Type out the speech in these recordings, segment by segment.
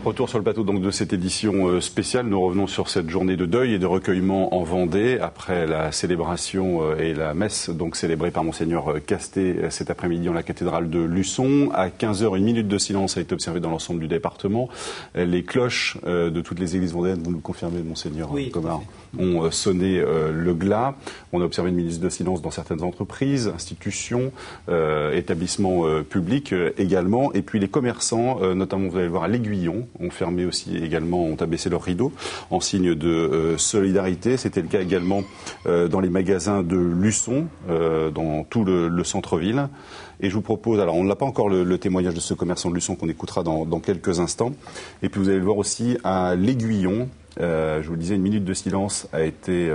Retour sur le plateau donc de cette édition spéciale. Nous revenons sur cette journée de deuil et de recueillement en Vendée après la célébration et la messe donc célébrée par Monseigneur Castet cet après-midi en la cathédrale de Luçon. À 15h, une minute de silence a été observée dans l'ensemble du département. Les cloches de toutes les églises vendéennes, vous nous confirmez, Monseigneur Comard, ont sonné le glas. On a observé une minute de silence dans certaines entreprises, institutions, établissements publics également. Et puis les commerçants, notamment vous allez le voir à l'Aiguillon, ont fermé aussi également, ont abaissé leurs rideaux en signe de solidarité. C'était le cas également dans les magasins de Luçon, dans tout le centre-ville. Et je vous propose, alors on n'a pas encore le témoignage de ce commerçant de Luçon qu'on écoutera dans quelques instants. Et puis vous allez le voir aussi à l'Aiguillon. Je vous le disais, une minute de silence a été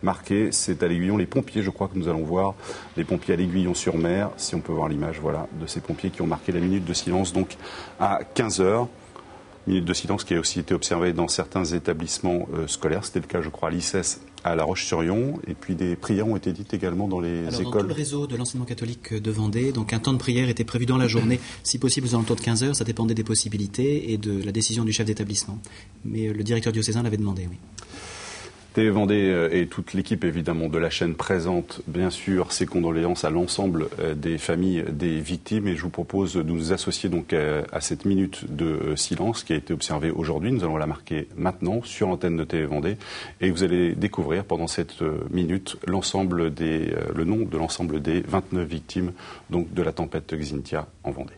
marquée. C'est à l'Aiguillon, les pompiers, je crois que nous allons voir, les pompiers à l'Aiguillon-sur-Mer, si on peut voir l'image, voilà, de ces pompiers qui ont marqué la minute de silence, donc à 15h. Minute de silence qui a aussi été observée dans certains établissements scolaires. C'était le cas, je crois, à l'ICES à La Roche-sur-Yon. Et puis des prières ont été dites également dans les écoles. Dans tout le réseau de l'enseignement catholique de Vendée, donc un temps de prière était prévu dans la journée, si possible aux alentours de 15h. Ça dépendait des possibilités et de la décision du chef d'établissement. Mais le directeur diocésain l'avait demandé, oui. TV Vendée et toute l'équipe évidemment de la chaîne présente bien sûr ses condoléances à l'ensemble des familles des victimes et je vous propose de nous associer donc à cette minute de silence qui a été observée aujourd'hui. Nous allons la marquer maintenant sur l'antenne de TV Vendée et vous allez découvrir pendant cette minute le nom de l'ensemble des 29 victimes donc de la tempête Xynthia en Vendée.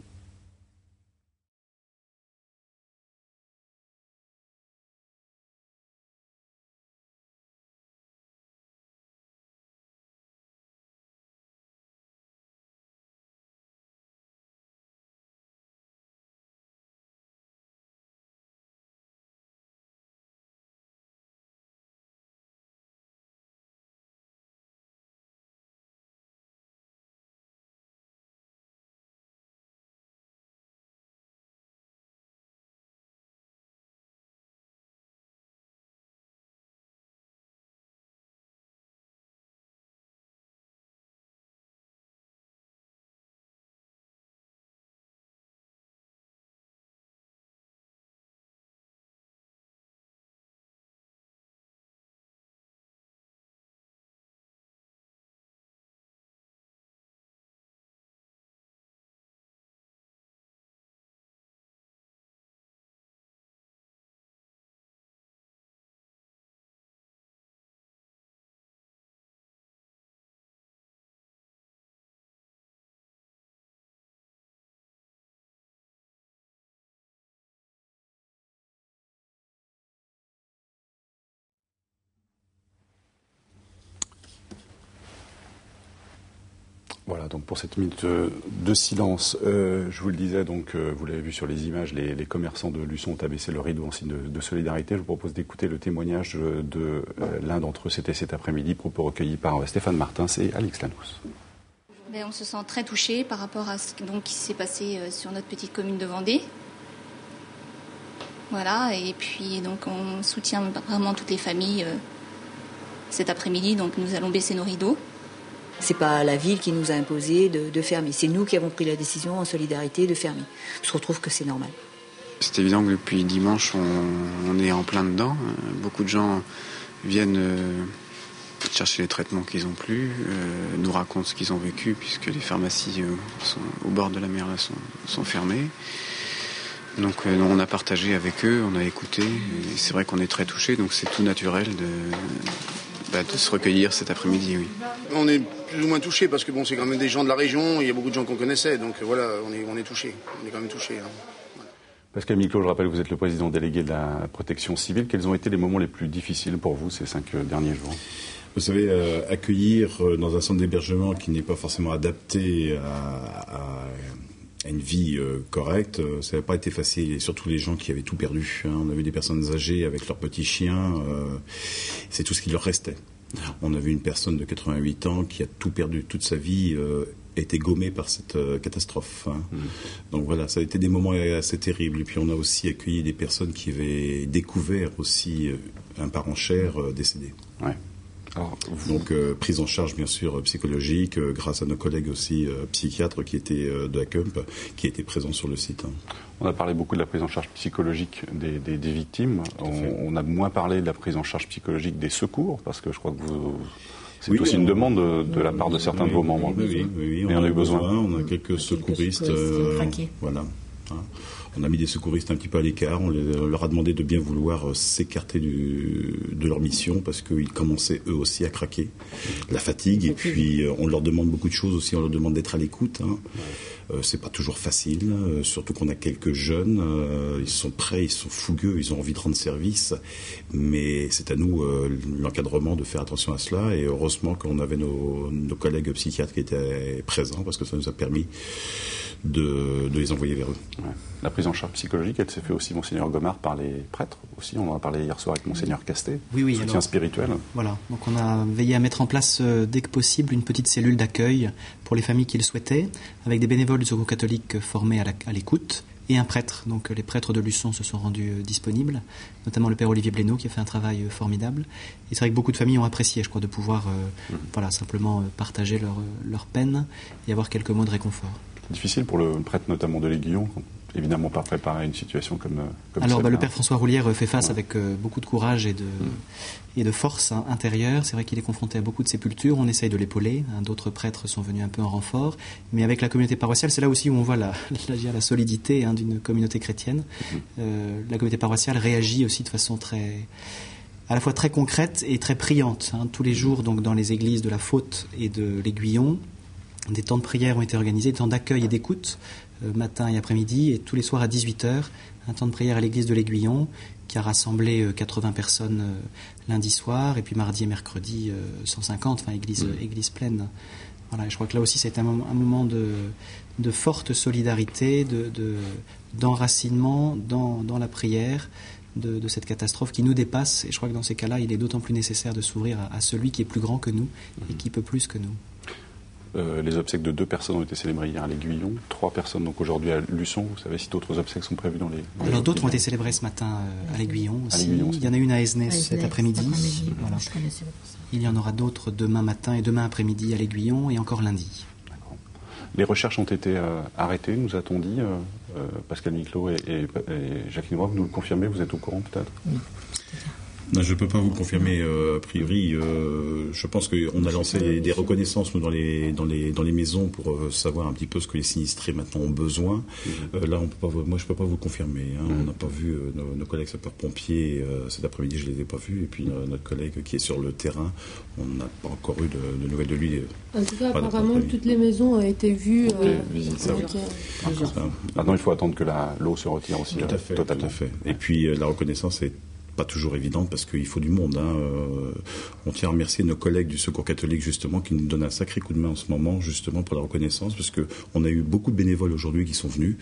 Voilà, donc pour cette minute de silence, je vous le disais, donc vous l'avez vu sur les images, les commerçants de Luçon ont abaissé le rideau en signe de solidarité. Je vous propose d'écouter le témoignage de l'un d'entre eux, c'était cet après-midi, propos recueillis par Stéphane Martins et Alix Lanous. On se sent très touché par rapport à ce qui s'est passé sur notre petite commune de Vendée. Voilà, et puis donc on soutient vraiment toutes les familles cet après-midi, donc nous allons baisser nos rideaux. C'est pas la ville qui nous a imposé de fermer, c'est nous qui avons pris la décision en solidarité de fermer. Je trouve que c'est normal. C'est évident que depuis dimanche, on est en plein dedans. Beaucoup de gens viennent chercher les traitements qu'ils n'ont plus, nous racontent ce qu'ils ont vécu, puisque les pharmacies au bord de la mer là, sont fermées. Donc on a partagé avec eux, on a écouté, et c'est vrai qu'on est très touchés, donc c'est tout naturel de se recueillir cet après-midi, oui. On est plus ou moins touchés parce que bon, c'est quand même des gens de la région, il y a beaucoup de gens qu'on connaissait, donc voilà, on est touchés, on est quand même touchés. Hein. Voilà. Pascal Miclot, je rappelle que vous êtes le président délégué de la protection civile. Quels ont été les moments les plus difficiles pour vous ces 5 derniers jours ? Vous savez, accueillir dans un centre d'hébergement qui n'est pas forcément adapté à une vie correcte, ça n'a pas été facile, et surtout les gens qui avaient tout perdu. On avait des personnes âgées avec leurs petits chiens, c'est tout ce qui leur restait. On a vu une personne de 88 ans qui a tout perdu, toute sa vie, été gommée par cette catastrophe. Donc voilà, ça a été des moments assez terribles. Et puis on a aussi accueilli des personnes qui avaient découvert aussi un parent cher décédé. Ouais. Donc prise en charge bien sûr psychologique grâce à nos collègues aussi psychiatres qui étaient de la CUMP, qui étaient présents sur le site. On a parlé beaucoup de la prise en charge psychologique des victimes. On a moins parlé de la prise en charge psychologique des secours, parce que je crois que c'est aussi une demande de la part de certains de vos membres. Oui, on a eu besoin. On a quelques secouristes. Voilà. On a mis des secouristes un petit peu à l'écart. On leur a demandé de bien vouloir s'écarter de leur mission parce qu'ils commençaient eux aussi à craquer. La fatigue. Et puis on leur demande beaucoup de choses aussi. On leur demande d'être à l'écoute. C'est pas toujours facile, surtout qu'on a quelques jeunes. Ils sont prêts, ils sont fougueux, ils ont envie de rendre service. Mais c'est à nous, l'encadrement, de faire attention à cela. Et heureusement qu'on avait nos collègues psychiatres qui étaient présents parce que ça nous a permis de les envoyer vers eux. Ouais. La prise en charge psychologique, elle s'est faite aussi, Monseigneur Gomard, par les prêtres aussi. On en a parlé hier soir avec Monseigneur Castet. Oui, soutien spirituel. Voilà, donc on a veillé à mettre en place dès que possible une petite cellule d'accueil pour les familles qui le souhaitaient, avec des bénévoles du Secours catholique formés à l'écoute et un prêtre. Donc les prêtres de Luçon se sont rendus disponibles, notamment le père Olivier Blénaud qui a fait un travail formidable. Et c'est vrai que beaucoup de familles ont apprécié, je crois, de pouvoir simplement partager leur peine et avoir quelques mots de réconfort. Difficile pour le prêtre, notamment de l'Aiguillon, évidemment pas préparé à une situation comme alors celle-là. Le père François Roulière fait face avec beaucoup de courage et de force intérieure. C'est vrai qu'il est confronté à beaucoup de sépultures, on essaye de l'épauler, d'autres prêtres sont venus un peu en renfort, mais avec la communauté paroissiale, c'est là aussi où on voit la solidité d'une communauté chrétienne. La communauté paroissiale réagit aussi de façon à la fois très concrète et très priante. Tous les jours, donc, dans les églises de la Faute et de l'Aiguillon, des temps de prière ont été organisés, des temps d'accueil et d'écoute, matin et après-midi, et tous les soirs à 18h, un temps de prière à l'église de l'Aiguillon, qui a rassemblé 80 personnes lundi soir, et puis mardi et mercredi 150, église pleine. Voilà, et je crois que là aussi c'est un moment de forte solidarité, d'enracinement dans la prière, de cette catastrophe qui nous dépasse, et je crois que dans ces cas-là, il est d'autant plus nécessaire de s'ouvrir à celui qui est plus grand que nous, et qui peut plus que nous. Les obsèques de 2 personnes ont été célébrées hier à l'Aiguillon, 3 personnes donc aujourd'hui à Luçon. Vous savez si d'autres obsèques sont prévues dans les... Alors d'autres ont été célébrées ce matin à l'Aiguillon aussi. Il y en a une à Esnay cet après-midi. Voilà. Il y en aura d'autres demain matin et demain après-midi à l'Aiguillon et encore lundi. D'accord. Les recherches ont été arrêtées, nous a-t-on dit. Pascal Niclot et Jacqueline Roy, vous nous le confirmez, vous êtes au courant peut-être? Oui. Non, je ne peux pas vous le confirmer a priori. Je pense qu'on a lancé des reconnaissances nous, dans les maisons pour savoir un petit peu ce que les sinistrés maintenant ont besoin. Là, moi, je ne peux pas vous le confirmer. On n'a pas vu nos collègues sapeurs-pompiers cet après-midi, je ne les ai pas vus. Et puis notre collègue qui est sur le terrain, on n'a pas encore eu de nouvelles de lui. En tout cas, apparemment, toutes les maisons ont été vues. Maintenant, il faut attendre que l'eau se retire aussi totalement. Tout à fait. Et puis la reconnaissance est pas toujours évidente parce qu'il faut du monde. On tient à remercier nos collègues du Secours catholique justement qui nous donnent un sacré coup de main en ce moment justement pour la reconnaissance, parce que on a eu beaucoup de bénévoles aujourd'hui qui sont venus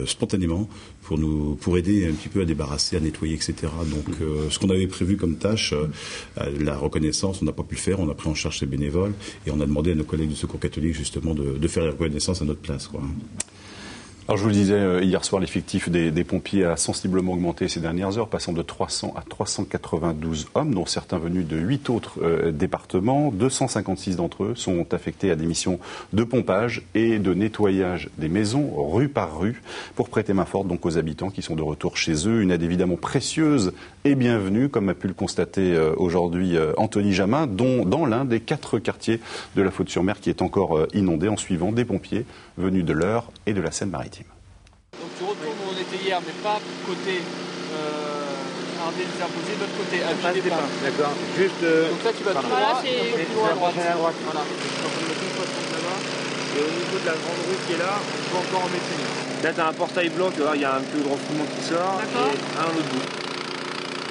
spontanément pour aider un petit peu à débarrasser, à nettoyer, etc. Donc ce qu'on avait prévu comme tâche, la reconnaissance, on n'a pas pu le faire. On a pris en charge ces bénévoles et on a demandé à nos collègues du Secours catholique justement de faire la reconnaissance à notre place, quoi. Alors je vous le disais, hier soir, l'effectif des pompiers a sensiblement augmenté ces dernières heures, passant de 300 à 392 hommes, dont certains venus de 8 autres départements. 256 d'entre eux sont affectés à des missions de pompage et de nettoyage des maisons, rue par rue, pour prêter main forte donc aux habitants qui sont de retour chez eux. Une aide évidemment précieuse et bienvenue, comme a pu le constater aujourd'hui Anthony Jamin, dans l'un des 4 quartiers de la Faute-sur-Mer qui est encore inondé, en suivant des pompiers venus de l'Eure et de la Seine-Maritime. Donc tu retournes où on était hier, mais pas côté Ardenne-Serpozy, de l'autre côté, à des Pins. D'accord. Juste. Donc là tu vas tout droit, c'est plus loin à droite. Voilà. Et au niveau de la grande route qui est là, on peut encore en mettre une. Là tu as un portail blanc, tu vois, il y a un peu de refoulement qui sort, et un à l'autre bout.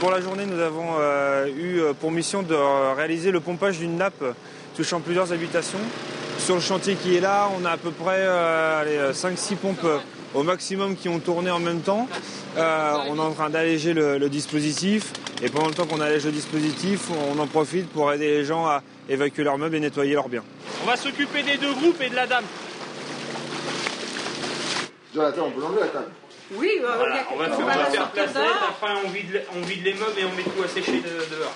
Pour la journée, nous avons eu pour mission de réaliser le pompage d'une nappe touchant plusieurs habitations. Sur le chantier qui est là, on a à peu près 5-6 pompes au maximum qui ont tourné en même temps. On est en train d'alléger le dispositif. Et pendant le temps qu'on allège le dispositif, on en profite pour aider les gens à évacuer leurs meubles et nettoyer leurs biens. On va s'occuper des 2 groupes et de la dame. Jonathan, on peut l'enlever la table. Oui, voilà, on va faire placer, après on vide les meubles et on met tout à sécher dehors.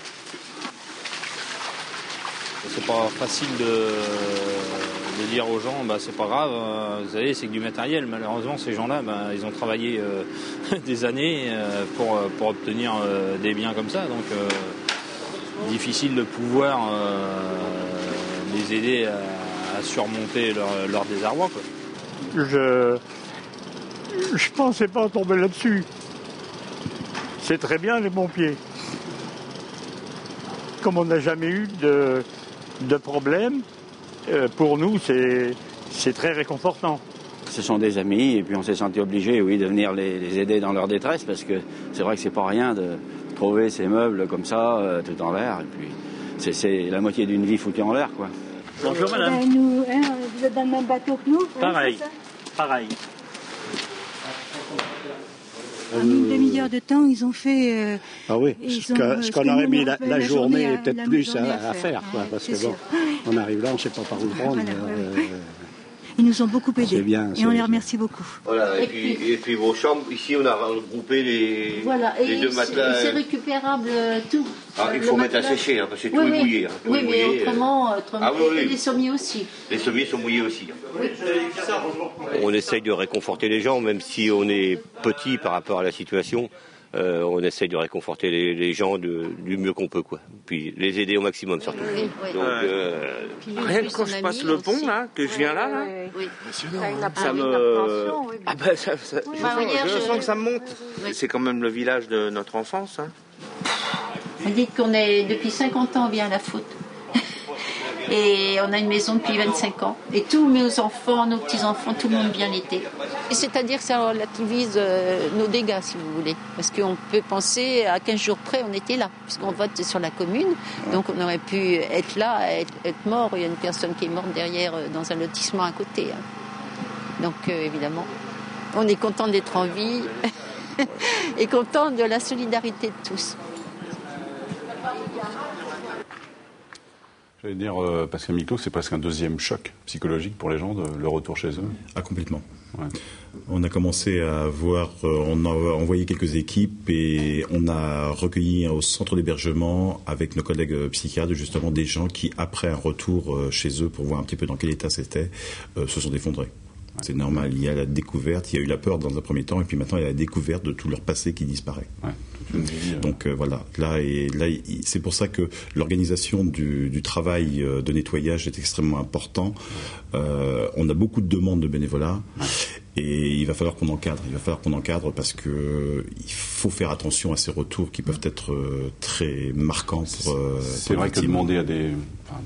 C'est pas facile de dire aux gens, c'est pas grave, vous savez, c'est que du matériel. Malheureusement, ces gens-là, ils ont travaillé des années pour obtenir des biens comme ça. Donc, difficile de pouvoir les aider à surmonter leur désarroi, quoi. Je pensais pas tomber là-dessus. C'est très bien, les pompiers. Comme on n'a jamais eu de problème, pour nous, c'est très réconfortant. Ce sont des amis, et puis on s'est senti obligé, oui, de venir les aider dans leur détresse, parce que c'est vrai que c'est pas rien de trouver ces meubles comme ça, tout en l'air, et puis c'est la moitié d'une vie foutue en l'air, quoi. Bonjour madame. Vous êtes dans le même bateau que nous? Pareil, pareil. En une demi-heure de temps, ils ont fait... ah oui, ce qu'on aurait mis la journée et peut-être plus à faire, quoi, parce que bon, on arrive là, on ne sait pas par où le prendre. Ils nous ont beaucoup aidés, bien, et on les remercie beaucoup. Voilà, et puis vos chambres, ici on a regroupé les deux matelas. C'est récupérable tout. Il faut mettre à sécher, parce que tout est mouillé. Oui, mais autrement, et les sommiers aussi. Les sommiers sont mouillés aussi. Oui. On essaye de réconforter les gens, même si on est petit par rapport à la situation. On essaye de réconforter les gens du mieux qu'on peut, quoi. Puis les aider au maximum, surtout. Oui. Donc, rien que quand je passe le pont, là, que je viens là, oui. Ça me... je sens que ça me monte. Oui. C'est quand même le village de notre enfance. Vous dites qu'on est, depuis 50 ans, on vient à la faute. Et on a une maison depuis 25 ans. Et tous nos enfants, nos petits-enfants, tout le monde vient l'été. C'est-à-dire que ça relativise nos dégâts, si vous voulez. Parce qu'on peut penser, à 15 jours près, on était là. Puisqu'on vote sur la commune. Donc on aurait pu être là, être mort. Il y a une personne qui est morte derrière, dans un lotissement à côté. Donc évidemment, on est content d'être en vie. Et content de la solidarité de tous. J'allais dire, Pascal Miclot, c'est presque un deuxième choc psychologique pour les gens, le retour chez eux. Ah, complètement. Ouais. On a commencé à voir, on a envoyé quelques équipes et on a recueilli au centre d'hébergement avec nos collègues psychiatres justement des gens qui, après un retour chez eux pour voir un petit peu dans quel état c'était, se sont effondrés. C'est normal, il y a la découverte, il y a eu la peur dans un premier temps, et puis maintenant il y a la découverte de tout leur passé qui disparaît. Ouais, donc voilà, là, c'est pour ça que l'organisation du travail de nettoyage est extrêmement important. On a beaucoup de demandes de bénévolat, et il va falloir qu'on encadre, parce que il faut faire attention à ces retours qui peuvent être très marquants pour c'est vrai que demander à des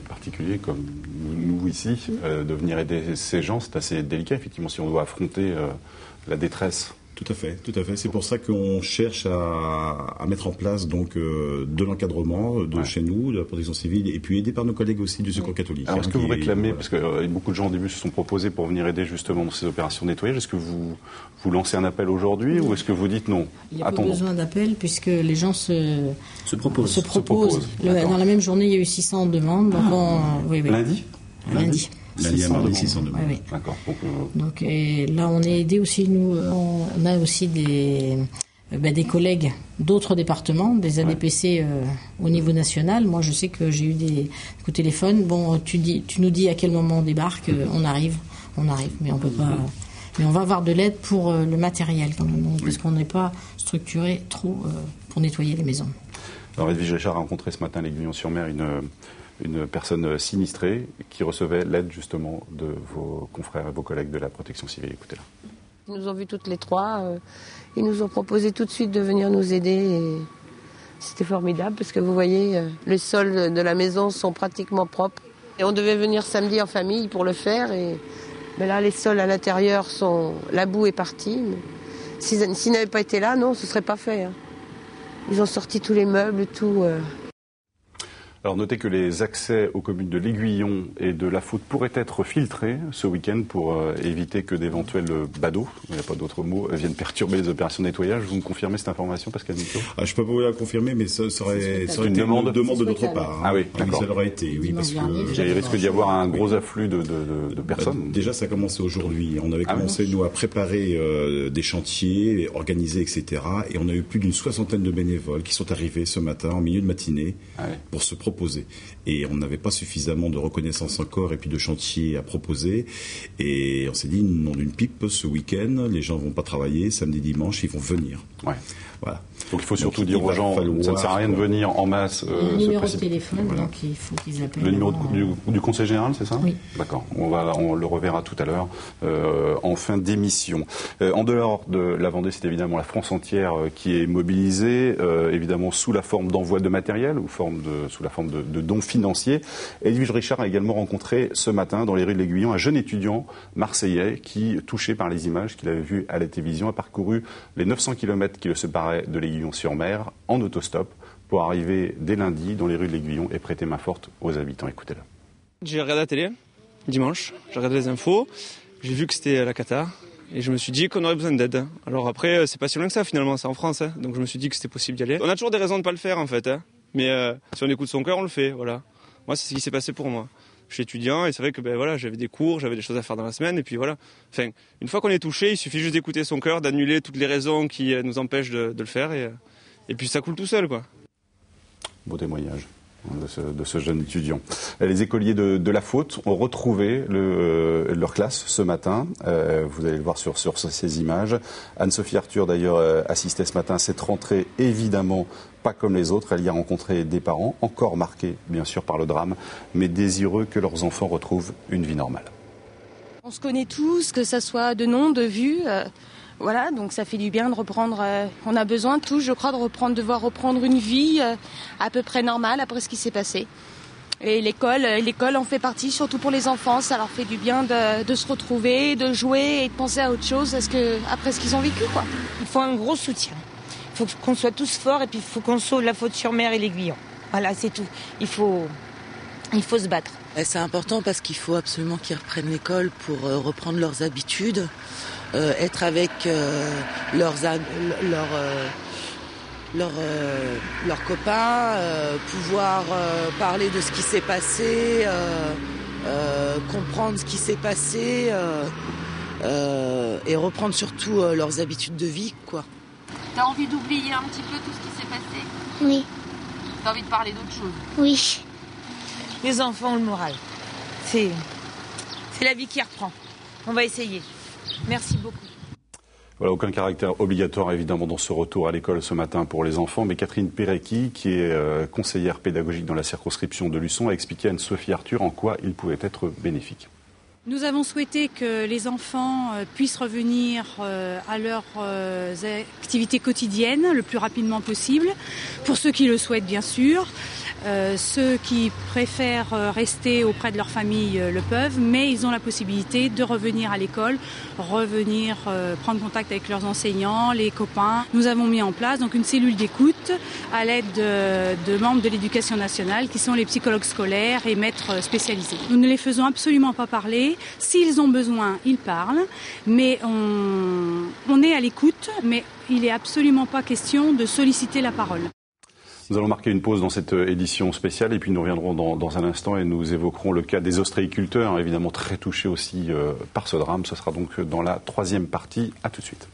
particuliers comme nous ici de venir aider ces gens, c'est assez délicat effectivement si on doit affronter la détresse. Tout à fait. C'est pour ça qu'on cherche à mettre en place donc de l'encadrement chez nous, de la protection civile, et puis aidé par nos collègues aussi du Secours catholique. Alors est-ce que vous réclamez, parce que beaucoup de gens au début se sont proposés pour venir aider justement dans ces opérations de nettoyage, est-ce que vous lancez un appel aujourd'hui ou est-ce que vous dites non? Il n'y a pas besoin d'appel puisque les gens se proposent. Dans la même journée, il y a eu 600 demandes. Donc Lundi. Lundi à mardi, 600 demandes. Oui. D'accord. Donc là, on est aidé aussi, nous, on a aussi des collègues d'autres départements, des ADPC au niveau national. Moi, je sais que j'ai eu des coups de téléphone. Bon, tu nous dis à quel moment on débarque, on arrive, mais on peut pas. Mais on va avoir de l'aide pour le matériel quand même, parce qu'on n'est pas structuré trop pour nettoyer les maisons. Alors, Edwige Richard a rencontré ce matin à l'Aiguillon-sur-Mer une personne sinistrée qui recevait l'aide justement de vos confrères et vos collègues de la protection civile. Écoutez-la. Ils nous ont vus toutes les trois. Ils nous ont proposé tout de suite de venir nous aider. Et c'était formidable parce que vous voyez, les sols de la maison sont pratiquement propres. Et on devait venir samedi en famille pour le faire. Mais là, les sols à l'intérieur la boue est partie. S'ils n'avaient pas été là, non, ce ne serait pas fait. Ils ont sorti tous les meubles, tout. Alors notez que les accès aux communes de l'Aiguillon et de La Faute pourraient être filtrés ce week-end pour éviter que d'éventuels badauds, il n'y a pas d'autre mot, viennent perturber les opérations de nettoyage. Vous me confirmez cette information, Pascal Miclot? Je ne peux pas vous la confirmer, mais ça aurait été une demande de notre part. Ah oui, d'accord. Ça l'aurait été, oui, parce que il risque d'y avoir un gros afflux de personnes. Déjà, ça a commencé aujourd'hui. On avait commencé, nous, à préparer des chantiers, organiser, etc. Et on a eu plus d'une 60aine de bénévoles qui sont arrivés ce matin, en milieu de matinée, pour se proposer proposer. Et on n'avait pas suffisamment de reconnaissance encore et puis de chantier à proposer. Et on s'est dit, nom d'une pipe, ce week-end, les gens vont pas travailler, samedi, dimanche, ils vont venir. Ouais. Voilà. Donc il faut surtout dire aux gens, ça ne sert à rien de venir en masse. Le numéro de téléphone, voilà. Donc il faut qu'ils appellent. Le numéro du conseil général, c'est ça? Oui. D'accord. On le reverra tout à l'heure en fin d'émission. En dehors de la Vendée, c'est évidemment la France entière qui est mobilisée, évidemment sous la forme d'envoi de matériel ou sous la forme de dons financiers. Edwige Richard a également rencontré ce matin dans les rues de l'Aiguillon un jeune étudiant marseillais qui, touché par les images qu'il avait vues à la télévision, a parcouru les 900 km qui le séparaient de l'Aiguillon-sur-Mer en autostop pour arriver dès lundi dans les rues de l'Aiguillon et prêter main forte aux habitants. Écoutez-le. J'ai regardé la télé dimanche, j'ai regardé les infos, j'ai vu que c'était la cata et je me suis dit qu'on aurait besoin d'aide. Alors après, c'est pas si loin que ça finalement, c'est en France, hein, donc je me suis dit que c'était possible d'y aller. On a toujours des raisons de pas le faire en fait, hein, mais si on écoute son cœur, on le fait, voilà. Moi, c'est ce qui s'est passé pour moi. Je suis étudiant et c'est vrai que voilà, j'avais des cours, j'avais des choses à faire dans la semaine et puis voilà. Enfin, une fois qu'on est touché, il suffit juste d'écouter son cœur, d'annuler toutes les raisons qui nous empêchent de le faire et puis ça coule tout seul, quoi. Beau témoignage de ce jeune étudiant. Les écoliers de la Faute ont retrouvé leur classe ce matin. Vous allez le voir sur ces images. Anne-Sophie Arthur, d'ailleurs, assistait ce matin à cette rentrée, évidemment pas comme les autres. Elle y a rencontré des parents, encore marqués, bien sûr, par le drame, mais désireux que leurs enfants retrouvent une vie normale. On se connaît tous, que ça soit de nom, de vue. Voilà, donc ça fait du bien de reprendre. On a besoin tous, je crois, de devoir reprendre une vie à peu près normale après ce qui s'est passé. Et l'école en fait partie, surtout pour les enfants. Ça leur fait du bien de se retrouver, de jouer et de penser à autre chose après ce qu'ils ont vécu, quoi. Il faut un gros soutien. Il faut qu'on soit tous forts et puis il faut qu'on sauve la Faute-sur-Mer et l'Aiguillon. Voilà, c'est tout. Il faut se battre. C'est important parce qu'il faut absolument qu'ils reprennent l'école pour reprendre leurs habitudes. Être avec leurs copains, pouvoir parler de ce qui s'est passé, comprendre ce qui s'est passé et reprendre surtout leurs habitudes de vie, quoi. T'as envie d'oublier un petit peu tout ce qui s'est passé? Oui. T'as envie de parler d'autre chose? Oui. Les enfants ont le moral. C'est la vie qui reprend. On va essayer. Merci beaucoup. Voilà, aucun caractère obligatoire évidemment dans ce retour à l'école ce matin pour les enfants, mais Catherine Pérecki, qui est conseillère pédagogique dans la circonscription de Luçon, a expliqué à Anne-Sophie Arthur en quoi il pouvait être bénéfique. Nous avons souhaité que les enfants puissent revenir à leurs activités quotidiennes le plus rapidement possible, pour ceux qui le souhaitent bien sûr. Ceux qui préfèrent rester auprès de leur famille le peuvent, mais ils ont la possibilité de revenir à l'école, revenir prendre contact avec leurs enseignants, les copains. Nous avons mis en place donc une cellule d'écoute à l'aide de membres de l'éducation nationale qui sont les psychologues scolaires et maîtres spécialisés. Nous ne les faisons absolument pas parler. S'ils ont besoin, ils parlent, mais on est à l'écoute, mais il n'est absolument pas question de solliciter la parole. Nous allons marquer une pause dans cette édition spéciale et puis nous reviendrons dans un instant et nous évoquerons le cas des ostréiculteurs, évidemment très touchés aussi par ce drame. Ce sera donc dans la troisième partie. À tout de suite.